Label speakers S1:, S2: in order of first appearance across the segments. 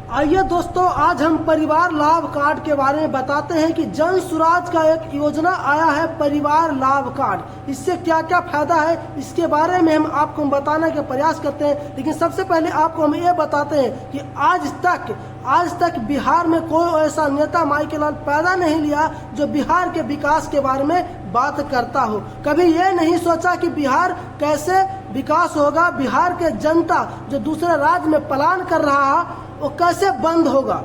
S1: आइए दोस्तों, आज हम परिवार लाभ कार्ड के बारे में बताते हैं कि जन सुराज का एक योजना आया है परिवार लाभ कार्ड। इससे क्या क्या फायदा है इसके बारे में हम आपको बताने का प्रयास करते हैं। लेकिन सबसे पहले आपको हम ये बताते हैं कि आज तक बिहार में कोई ऐसा नेता माई के लाल पैदा नहीं लिया जो बिहार के विकास के बारे में बात करता हो। कभी ये नहीं सोचा कि बिहार कैसे विकास होगा, बिहार के जनता जो दूसरे राज्य में पलायन कर रहा है वो कैसे बंद होगा,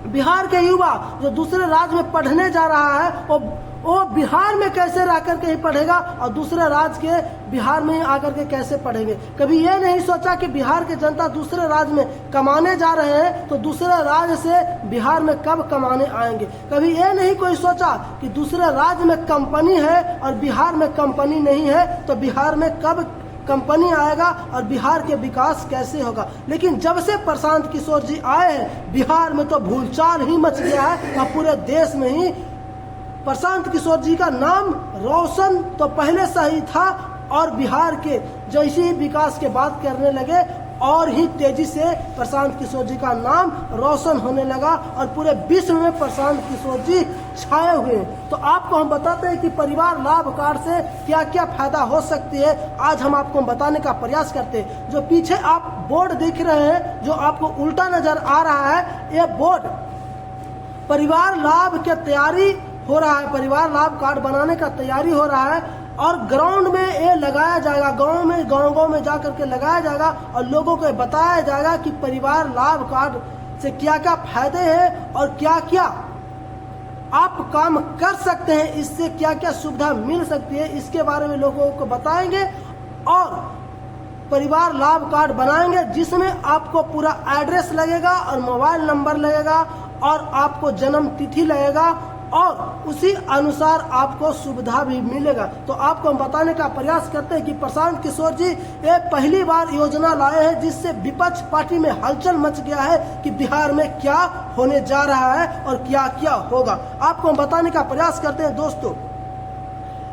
S1: बिहार के युवा जो दूसरे राज्य में पढ़ने जा रहा है वो बिहार में कैसे रह करके ही पढ़ेगा और दूसरे राज्य के बिहार में ही आकर के कैसे पढ़ेंगे। कभी ये नहीं सोचा कि बिहार के जनता दूसरे राज्य में कमाने जा रहे हैं तो दूसरे राज्य से बिहार में कब कमाने आएंगे। कभी ये नहीं कोई सोचा कि दूसरे राज्य में कंपनी है और बिहार में कंपनी नहीं है तो बिहार में कब कंपनी आएगा और बिहार के विकास कैसे होगा। लेकिन जब से प्रशांत किशोर जी आए हैं बिहार में तो भूलचाल ही मच गया है और पूरे देश में ही प्रशांत किशोर जी का नाम रोशन तो पहले से ही था और बिहार के जैसे ही विकास के बात करने लगे और ही तेजी से प्रशांत किशोर जी का नाम रोशन होने लगा और पूरे विश्व में प्रशांत किशोर जी छाए हुए हैं। तो आपको हम बताते हैं कि परिवार लाभ कार्ड से क्या क्या फायदा हो सकती है। आज हम आपको बताने का प्रयास करते हैं। जो पीछे आप बोर्ड देख रहे हैं जो आपको उल्टा नजर आ रहा है, ये बोर्ड परिवार लाभ की तैयारी हो रहा है, परिवार लाभ कार्ड बनाने का तैयारी हो रहा है और ग्राउंड में ये लगाया जाएगा, गांव में जा करके लगाया जाएगा और लोगों को बताया जाएगा कि परिवार लाभ कार्ड से क्या क्या फायदे हैं और क्या क्या आप काम कर सकते हैं, इससे क्या क्या सुविधा मिल सकती है, इसके बारे में लोगों को बताएंगे और परिवार लाभ कार्ड बनाएंगे जिसमें आपको पूरा एड्रेस लगेगा और मोबाइल नंबर लगेगा और आपको जन्म तिथि लगेगा और उसी अनुसार आपको सुविधा भी मिलेगा। तो आपको हम बताने का प्रयास करते हैं कि प्रशांत किशोर जी ये पहली बार योजना लाए हैं जिससे विपक्ष पार्टी में हलचल मच गया है कि बिहार में क्या होने जा रहा है और क्या क्या होगा। आपको हम बताने का प्रयास करते हैं दोस्तों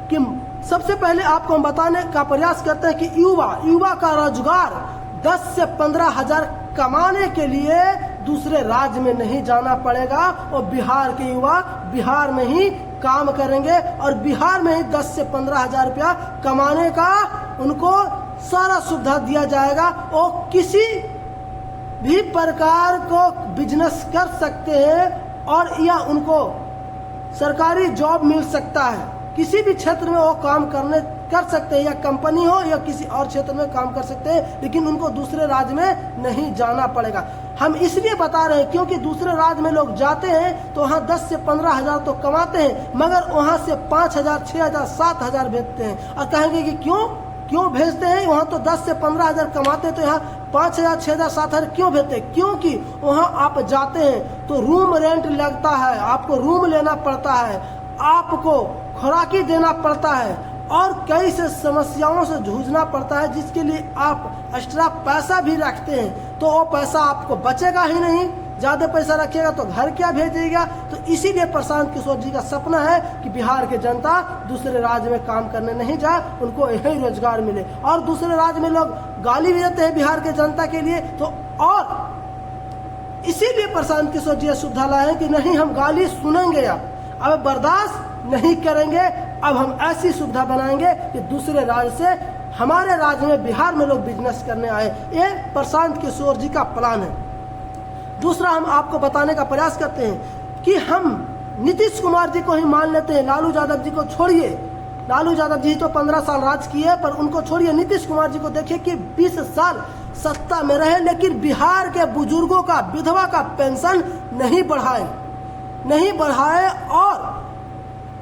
S1: कि सबसे पहले आपको हम बताने का प्रयास करते हैं कि युवा का रोजगार 10 से 15 हजार कमाने के लिए दूसरे राज्य में नहीं जाना पड़ेगा और बिहार के युवा बिहार में ही काम करेंगे और बिहार में ही 10 से 15 हजार रुपया कमाने का उनको सारा सुविधा दिया जाएगा। वो किसी भी प्रकार को बिजनेस कर सकते हैं और या उनको सरकारी जॉब मिल सकता है, किसी भी क्षेत्र में वो काम कर सकते हैं या कंपनी हो या किसी और क्षेत्र में काम कर सकते हैं, लेकिन उनको दूसरे राज्य में नहीं जाना पड़ेगा। हम इसलिए बता रहे हैं क्योंकि दूसरे राज्य में लोग जाते हैं तो वहाँ 10 से 15 हजार तो कमाते हैं मगर वहाँ से 5 हजार 6 हजार 7 हजार भेजते हैं और कहेंगे कि क्यों भेजते हैं, वहाँ तो 10 से 15 हजार कमाते हैं तो यहाँ 5 हजार 6 हजार 7 हजार क्यों भेजते हैं। क्योंकि वहाँ आप जाते हैं तो रूम रेंट लगता है, आपको रूम लेना पड़ता है, आपको खुराकी देना पड़ता है और कई से समस्याओं से जूझना पड़ता है जिसके लिए आप एक्स्ट्रा पैसा भी रखते हैं तो वो पैसा आपको बचेगा ही नहीं। ज्यादा पैसा रखिएगा तो घर क्या भेजिएगा। तो इसीलिए प्रशांत किशोर जी का सपना है कि बिहार के जनता दूसरे राज्य में काम करने नहीं जाए, उनको यही रोजगार मिले। और दूसरे राज्य में लोग गाली भी देते हैं बिहार के जनता के लिए, तो और इसीलिए प्रशांत किशोर जी सुविधा लाए हैं कि नहीं हम गाली सुनेंगे, अब बर्दाश्त नहीं करेंगे, अब हम ऐसी सुविधा बनाएंगे कि दूसरे राज्य से हमारे राज्य में बिहार में लोग बिजनेस करने आए। ये प्रशांत किशोर जी का प्लान है। दूसरा हम आपको बताने का प्रयास करते हैं कि हम नीतीश कुमार जी को ही मान लेते हैं, लालू यादव जी को छोड़िए। लालू यादव जी तो 15 साल राज किए पर उनको छोड़िए, नीतीश कुमार जी को देखिए कि 20 साल सत्ता में रहे लेकिन बिहार के बुजुर्गों का विधवा का पेंशन नहीं बढ़ाए और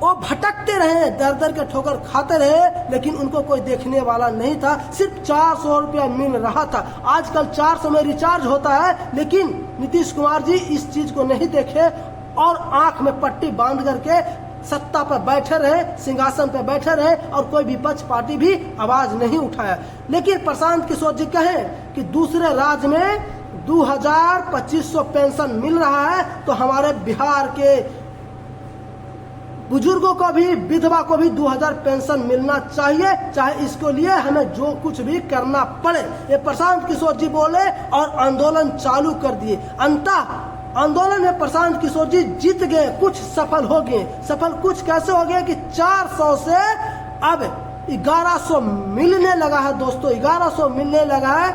S1: वो भटकते रहे, दर दर के ठोकर खाते रहे लेकिन उनको कोई देखने वाला नहीं था। सिर्फ 400 रुपया मिल रहा था। आजकल 400 में रिचार्ज होता है लेकिन नीतीश कुमार जी इस चीज को नहीं देखे और आंख में पट्टी बांध करके सत्ता पर बैठे रहे, सिंहासन पर बैठे रहे और कोई विपक्ष पार्टी भी आवाज नहीं उठाया। लेकिन प्रशांत किशोर जी कहें कि दूसरे राज्य में 2200 पेंशन मिल रहा है तो हमारे बिहार के बुजुर्गों को भी, विधवा को भी 2000 पेंशन मिलना चाहिए, चाहे इसके लिए हमें जो कुछ भी करना पड़े। ये प्रशांत किशोर जी बोले और आंदोलन चालू कर दिए। अंततः आंदोलन में प्रशांत किशोर जी जीत गए, कुछ सफल हो गए। सफल कुछ कैसे हो गए कि 400 से अब 1100 मिलने लगा है दोस्तों, 1100 मिलने लगा है।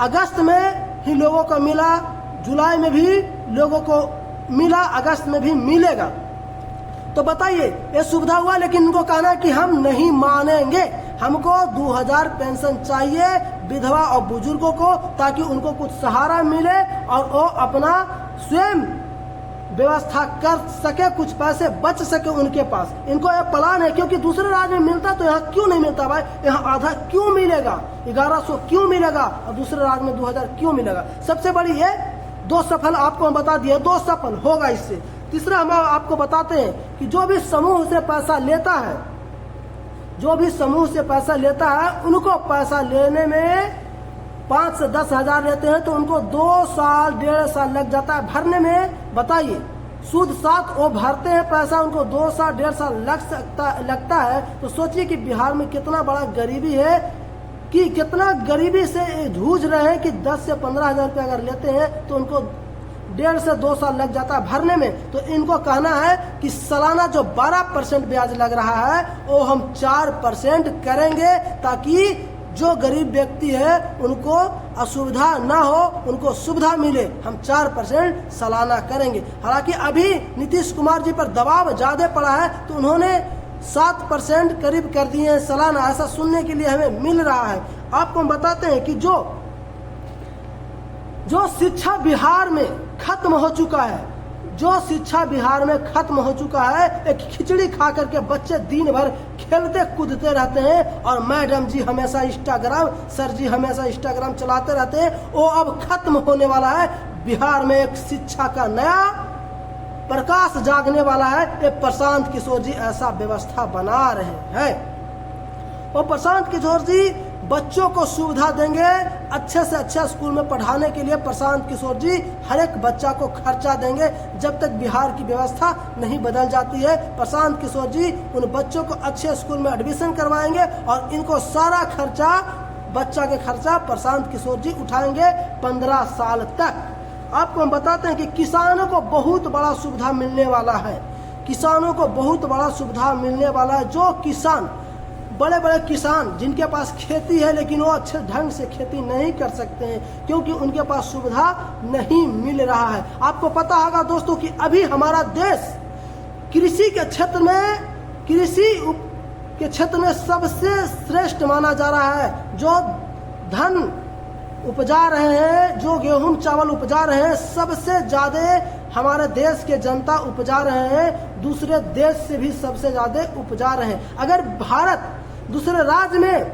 S1: अगस्त में ही लोगों को मिला, जुलाई में भी लोगों को मिला, अगस्त में भी मिलेगा। तो बताइए, ये सुविधा हुआ, लेकिन इनको कहना है कि हम नहीं मानेंगे, हमको 2000 पेंशन चाहिए विधवा और बुजुर्गों को, ताकि उनको कुछ सहारा मिले और वो अपना स्वयं व्यवस्था कर सके, कुछ पैसे बच सके उनके पास। इनको ये प्लान है, क्योंकि दूसरे राज्य में मिलता तो यहाँ क्यों नहीं मिलता भाई, यहाँ आधा क्यों मिलेगा, 1100 क्यों मिलेगा और दूसरे राज्य में 2000 क्यों मिलेगा। सबसे बड़ी ये 2 सफल आपको हम बता दिए, 2 सफल होगा इससे। तीसरा हम आपको बताते हैं कि जो भी समूह से पैसा लेता है, जो भी समूह से पैसा लेता है, उनको पैसा लेने में 5 से 10 हजार लेते हैं तो उनको 2 साल 1.5 साल लग जाता है भरने में। बताइए, सूद साथ वो भरते हैं पैसा, उनको 2 साल 1.5 साल लगता है। तो सोचिए कि बिहार में कितना बड़ा गरीबी है, कि कितना गरीबी से जूझ रहे हैं कि 10 से 15 हजार रुपये अगर लेते हैं तो उनको 1.5 से 2 साल लग जाता है भरने में। तो इनको कहना है कि सालाना जो 12% ब्याज लग रहा है वो हम 4% करेंगे, ताकि जो गरीब व्यक्ति है उनको असुविधा ना हो, उनको सुविधा मिले। हम 4% सालाना करेंगे। हालांकि अभी नीतीश कुमार जी पर दबाव ज्यादा पड़ा है तो उन्होंने 7% करीब कर दिए हैं सालाना, ऐसा सुनने के लिए हमें मिल रहा है। आपको हम बताते हैं कि जो शिक्षा बिहार में खत्म हो चुका है, जो शिक्षा बिहार में खत्म हो चुका है, एक खिचड़ी खा करके बच्चे दिन भर खेलते कूदते रहते हैं और मैडम जी हमेशा इंस्टाग्राम, सर जी हमेशा इंस्टाग्राम चलाते रहते हैं, वो अब खत्म होने वाला है। बिहार में एक शिक्षा का नया प्रकाश जागने वाला है। ये प्रशांत किशोर जी ऐसा व्यवस्था बना रहे हैं। और प्रशांत किशोर जी बच्चों को सुविधा देंगे, अच्छे से अच्छा स्कूल में पढ़ाने के लिए प्रशांत किशोर जी हर एक बच्चा को खर्चा देंगे। जब तक बिहार की व्यवस्था नहीं बदल जाती है, प्रशांत किशोर जी उन बच्चों को अच्छे स्कूल में एडमिशन करवाएंगे और इनको सारा खर्चा, बच्चा के खर्चा प्रशांत किशोर जी उठाएंगे 15 साल तक। आपको हम बताते हैं कि किसानों को बहुत बड़ा सुविधा मिलने वाला है, किसानों को बहुत बड़ा सुविधा मिलने वाला है। जो किसान, बड़े बड़े किसान जिनके पास खेती है लेकिन वो अच्छे ढंग से खेती नहीं कर सकते हैं क्योंकि उनके पास सुविधा नहीं मिल रहा है। आपको पता होगा दोस्तों कि अभी हमारा देश कृषि के क्षेत्र में सबसे श्रेष्ठ माना जा रहा है। जो धन उपजा रहे हैं, जो गेहूं चावल उपजा रहे हैं, सबसे ज्यादा हमारे देश के जनता उपजा रहे हैं, दूसरे देश से भी सबसे ज्यादा उपजा रहे हैं। अगर भारत दूसरे राज्य में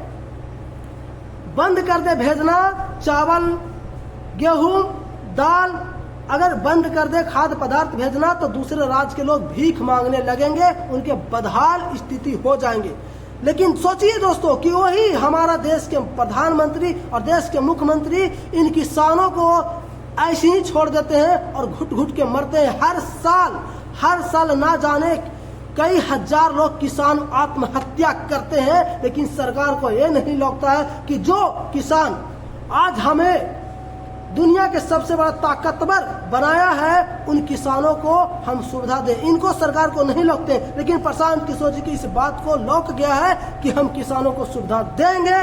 S1: बंद कर दे भेजना चावल, गेहूं, दाल, अगर बंद कर दे खाद्य पदार्थ भेजना तो दूसरे राज्य के लोग भीख मांगने लगेंगे, उनके बदहाल स्थिति हो जाएंगे। लेकिन सोचिए दोस्तों कि वही हमारा देश के प्रधानमंत्री और देश के मुख्यमंत्री इन किसानों को ऐसे ही छोड़ देते हैं और घुट घुट के मरते हैं। हर साल ना जाने कई हजार लोग किसान आत्महत्या करते हैं, लेकिन सरकार को ये नहीं लगता है कि जो किसान आज हमें दुनिया के सबसे बड़ा ताकतवर बनाया है, उन किसानों को हम सुविधा दें। इनको सरकार को नहीं लगते, लेकिन प्रशांत किशोर जी की इस बात को लौक गया है कि हम किसानों को सुविधा देंगे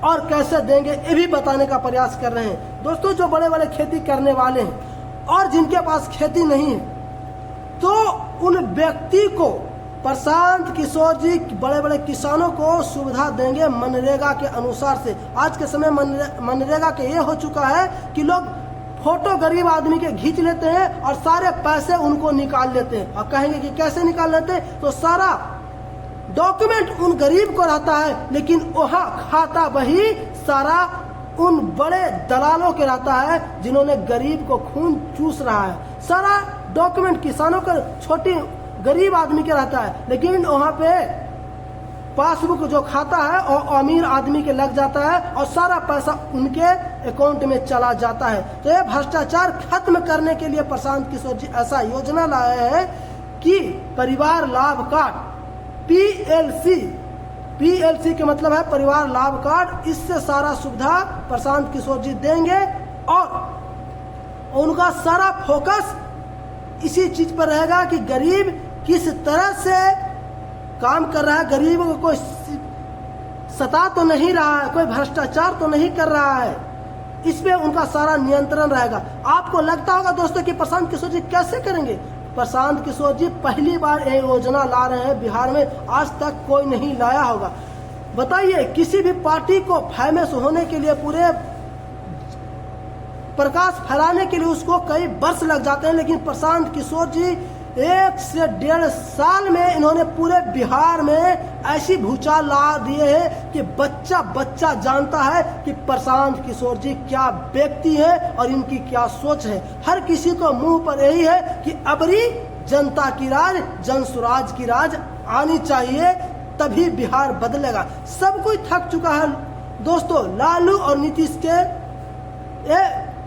S1: और कैसे देंगे ये भी बताने का प्रयास कर रहे हैं। दोस्तों, जो बड़े बड़े खेती करने वाले हैं और जिनके पास खेती नहीं है, तो उन व्यक्ति को प्रशांत किशोर जी बड़े बड़े किसानों को सुविधा देंगे मनरेगा के अनुसार से। आज के समय मनरेगा के ये हो चुका है कि लोग फोटो गरीब आदमी के खींच लेते हैं और सारे पैसे उनको निकाल लेते हैं। और कहेंगे कि कैसे निकाल लेते हैं, तो सारा डॉक्यूमेंट उन गरीब को रहता है, लेकिन वहाँ खाता वही सारा उन बड़े दलालों के रहता है जिन्होंने गरीब को खून चूस रहा है। सारा डॉक्यूमेंट किसानों का, छोटी गरीब आदमी के रहता है, लेकिन वहाँ पे पासबुक जो खाता है और अमीर आदमी के लग जाता है और सारा पैसा उनके अकाउंट में चला जाता है। तो ये भ्रष्टाचार खत्म करने के लिए प्रशांत किशोर जी ऐसा योजना लाए हैं कि परिवार लाभ कार्ड पीएलसी के मतलब है परिवार लाभ कार्ड, इससे सारा सुविधा प्रशांत किशोर जी देंगे और उनका सारा फोकस इसी चीज पर रहेगा कि गरीब किस तरह से काम कर रहा है, गरीबों को कोई सता तो नहीं रहा है, कोई भ्रष्टाचार तो नहीं कर रहा है, इसमें उनका सारा नियंत्रण रहेगा। आपको लगता होगा दोस्तों कि प्रशांत किशोर जी कैसे करेंगे? प्रशांत किशोर जी पहली बार ये योजना ला रहे हैं बिहार में, आज तक कोई नहीं लाया होगा। बताइए, किसी भी पार्टी को फेमस होने के लिए, पूरे प्रकाश फैलाने के लिए उसको कई वर्ष लग जाते हैं, लेकिन प्रशांत किशोर जी 1 से 1.5 साल में इन्होंने पूरे बिहार में ऐसी भूचाल ला दिए हैं कि बच्चा बच्चा जानता है कि प्रशांत किशोर जी क्या व्यक्ति है और इनकी क्या सोच है। हर किसी को मुंह पर यही है कि अबरी जनता की राज, जन सुराज की राज आनी चाहिए, तभी बिहार बदलेगा। सब कोई थक चुका है दोस्तों लालू और नीतीश के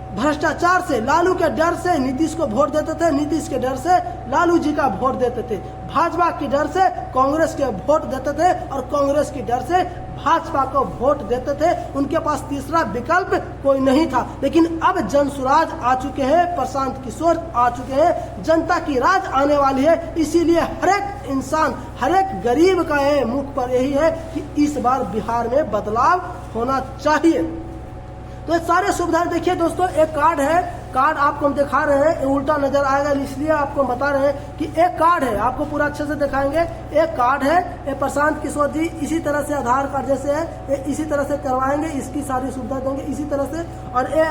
S1: भ्रष्टाचार से। लालू के डर से नीतीश को वोट देते थे, नीतीश के डर से लालू जी का वोट देते थे, भाजपा के डर से कांग्रेस के वोट देते थे और कांग्रेस के डर से भाजपा को वोट देते थे। उनके पास तीसरा विकल्प कोई नहीं था। लेकिन अब जन सुराज आ चुके हैं, प्रशांत किशोर आ चुके हैं, जनता की राज आने वाली है। इसीलिए हर एक इंसान, हर एक गरीब का मुख पर यही है कि इस बार बिहार में बदलाव होना चाहिए। तो ये सारे सुविधाएं देखिए दोस्तों, एक कार्ड है, कार्ड आपको हम दिखा रहे हैं, उल्टा नजर आएगा इसलिए आपको बता रहे हैं कि एक कार्ड है, आपको पूरा अच्छे से दिखाएंगे। एक कार्ड है, ये प्रशांत किशोर जी इसी तरह से आधार कार्ड जैसे है, ये इसी तरह से करवाएंगे, इसकी सारी सुविधा देंगे इसी तरह से। और ये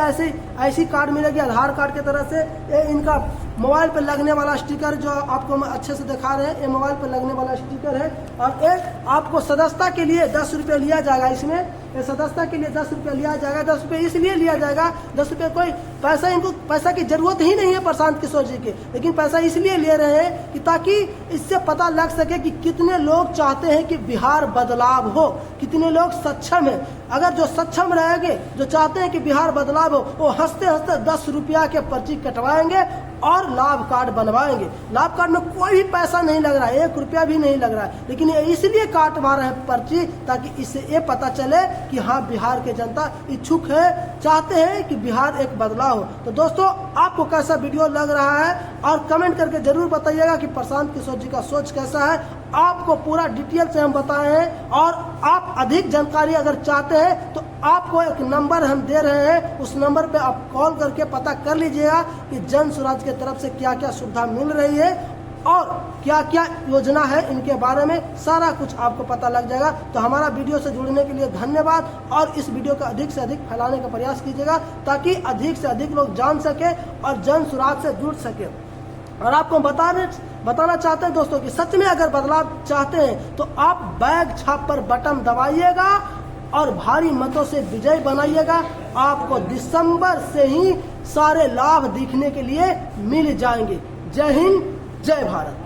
S1: ऐसी कार्ड मिलेगी आधार कार्ड की तरह से। ये इनका मोबाइल पर लगने वाला स्टिकर जो आपको हम अच्छे से दिखा रहे हैं, ये मोबाइल पर लगने वाला स्टिकर है। और एक आपको सदस्यता के लिए 10 रुपये लिया जाएगा, इसमें सदस्यता के लिए 10 रुपये लिया जाएगा। 10 रुपये इसलिए लिया जाएगा, 10 रुपये कोई पैसा, इनको पैसा की जरूरत ही नहीं है प्रशांत किशोर जी के, लेकिन पैसा इसलिए ले रहे हैं कि ताकि इससे पता लग सके कि कितने लोग चाहते हैं कि बिहार बदलाव हो, कितने लोग सक्षम है। अगर जो सक्षम रहेंगे, जो चाहते हैं कि बिहार बदलाव हो, वो हंसते हंसते 10 रुपया के पर्ची कटवाएंगे और लाभ कार्ड बनवाएंगे। लाभ कार्ड में कोई भी पैसा नहीं लग रहा है, 1 रुपया भी नहीं लग रहा है, लेकिन ये इसलिए काटवा रहे हैं पर्ची ताकि इससे ये पता चले कि हाँ बिहार की जनता इच्छुक है, चाहते हैं कि बिहार एक बदलाव हो। तो दोस्तों आपको कैसा वीडियो लग रहा है और कमेंट करके जरूर बताइएगा कि प्रशांत किशोर जी का सोच कैसा है। आपको पूरा डिटेल से हम बताए हैं और आप अधिक जानकारी अगर चाहते हैं तो आपको एक नंबर हम दे रहे हैं, उस नंबर पे आप कॉल करके पता कर लीजिएगा कि जन सुराज के तरफ से क्या क्या सुविधा मिल रही है और क्या क्या योजना है, इनके बारे में सारा कुछ आपको पता लग जाएगा। तो हमारा वीडियो से जुड़ने के लिए धन्यवाद और इस वीडियो का अधिक से अधिक फैलाने का प्रयास कीजिएगा ताकि अधिक से अधिक लोग जान सके और जन सुराज से जुड़ सके। और आपको बताना चाहते हैं दोस्तों कि सच में अगर बदलाव चाहते हैं तो आप बैग छाप पर बटन दबाइएगा और भारी मतों से विजय बनाइएगा। आपको दिसंबर से ही सारे लाभ दिखने के लिए मिल जाएंगे। जय हिंद, जय भारत।